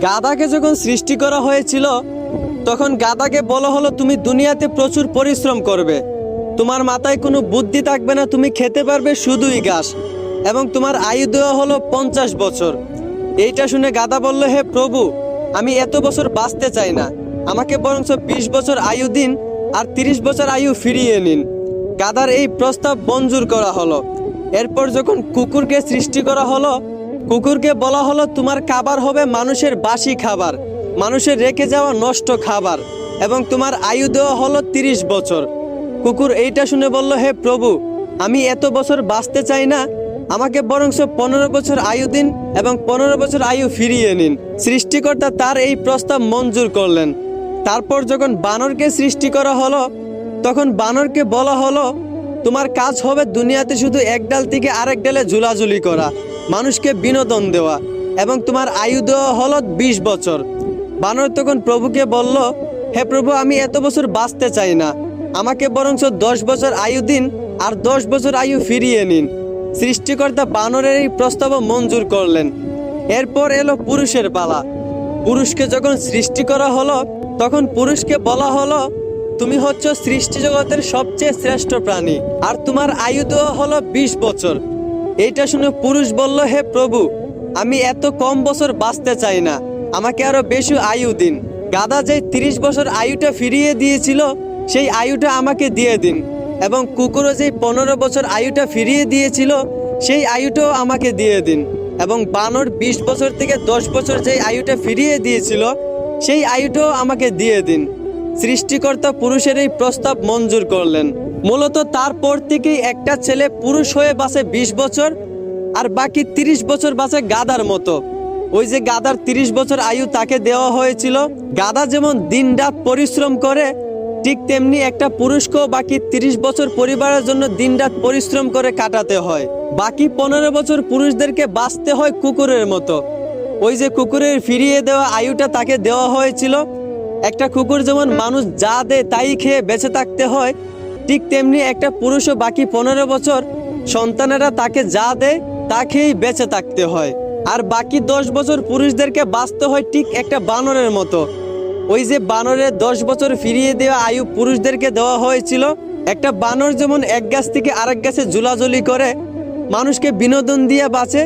গাধাকে যখন সৃষ্টি করা হয়েছিল তখন গাধাকে বলা হলো তুমি দুনিয়াতে প্রচুর পরিশ্রম করবে, তোমার মাথায় কোনো বুদ্ধি থাকবে না, তুমি খেতে পারবে শুধুই ঘাস, এবং তোমার আয়ু দেওয়া হলো 50 বছর। এইটা শুনে গাধা বলল, হে প্রভু, আমি এত বছর বাঁচতে চাই না, আমাকে বরঞ্চ 20 বছর আয়ু দিন আর 30 বছর আয়ু ফিরিয়ে নিন। গাধার এই প্রস্তাব মঞ্জুর করা হলো। এরপর যখন কুকুরকে সৃষ্টি করা হলো, কুকুরকে বলা হলো তোমার খাবার হবে মানুষের বাসি খাবার, মানুষের রেখে যাওয়া নষ্ট খাবার, এবং তোমার আয়ু দেওয়া হলো 30 বছর। কুকুর এইটা শুনে বলল, হে প্রভু, আমি এত বছর বাঁচতে চাই না, আমাকে বরঞ্চ 15 বছর আয়ু দিন এবং 15 বছর আয়ু ফিরিয়ে নিন। সৃষ্টিকর্তা তার এই প্রস্তাব মঞ্জুর করলেন। তারপর যখন বানরকে সৃষ্টি করা হলো তখন বানরকে বলা হলো তোমার কাজ হবে দুনিয়াতে শুধু এক ডাল থেকে আরেক ডালে ঝুলাঝুলি করা, মানুষকে বিনোদন দেওয়া, এবং তোমার আয়ু দেওয়া হলো 20 বছর। বানর তখন প্রভুকে বলল, হে প্রভু, আমি এত বছর বাঁচতে চাই না, আমাকে বরঞ্চ 10 বছর আয়ু দিন আর 10 বছর আয়ু ফিরিয়ে নিন। সৃষ্টিকর্তা বানরের এই প্রস্তাব মঞ্জুর করলেন। এরপর এলো পুরুষের পালা। পুরুষকে যখন সৃষ্টি করা হলো তখন পুরুষকে বলা হলো তুমি হচ্ছ সৃষ্টি জগতের সবচেয়ে শ্রেষ্ঠ প্রাণী, আর তোমার আয়ু দেওয়া হলো 20 বছর। এইটা শুনে পুরুষ বলল, হে প্রভু, আমি এত কম বছর বাঁচতে চাই না, আমাকে আরো বেশি আয়ু দিন। গাধা যে 30 বছর আয়ুটা ফিরিয়ে দিয়েছিল সেই আয়ুটা আমাকে দিয়ে দিন, এবং কুকুরও যে 15 বছর আয়ুটা ফিরিয়ে দিয়েছিল সেই আয়ুটাও আমাকে দিয়ে দিন, এবং বানর 20 বছর থেকে 10 বছর যে আয়ুটা ফিরিয়ে দিয়েছিল সেই আয়ুটাও আমাকে দিয়ে দিন। সৃষ্টিকর্তা পুরুষের এই প্রস্তাব মঞ্জুর করলেন। মূলত তারপর থেকেই একটা ছেলে পুরুষ হয়ে বাঁচে 20 বছর, আর বাকি 30 বছর বাঁচে গাধার মতো। ওই যে গাধার 30 বছর আয়ু তাকে দেওয়া হয়েছিল। গাধা যেমন দিন রাত পরিশ্রম করে, ঠিক তেমনি একটা পুরুষকেও বাকি 30 বছর পরিবারের জন্য দিন রাত পরিশ্রম করে কাটাতে হয়। বাকি 15 বছর পুরুষদেরকে বাঁচতে হয় কুকুরের মতো। ওই যে কুকুরের ফিরিয়ে দেওয়া আয়ুটা তাকে দেওয়া হয়েছিল। একটা কুকুর যেমন মানুষ যা দেয় তাই খেয়ে বেঁচে থাকতে হয়, ঠিক তেমনি একটা পুরুষও বাকি 15 বছর সন্তানেরা তাকে যা দেয় তা খেয়েই বেঁচে থাকতে হয়। আর বাকি 10 বছর পুরুষদেরকে বাঁচতে হয় ঠিক একটা বানরের মতো। ওই যে বানরের 10 বছর ফিরিয়ে দেওয়া আয়ু পুরুষদেরকে দেওয়া হয়েছিল। একটা বানর যেমন এক গাছ থেকে আরেক গাছে ঝুলাঝুলি করে মানুষকে বিনোদন দিয়ে বাঁচে,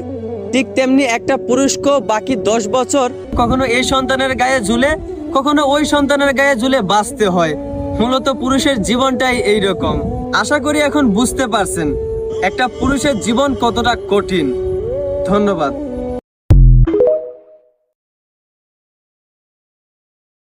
ঠিক তেমনি একটা পুরুষকেও বাকি 10 বছর কখনো এই সন্তানের গায়ে ঝুলে, কখনো ওই সন্তানের গায়ে ঝুলে বাঁচতে হয়। মূলত পুরুষের জীবনটাই এইরকম। আশা করি এখন বুঝতে পারছেন একটা পুরুষের জীবন কতটা কঠিন। ধন্যবাদ।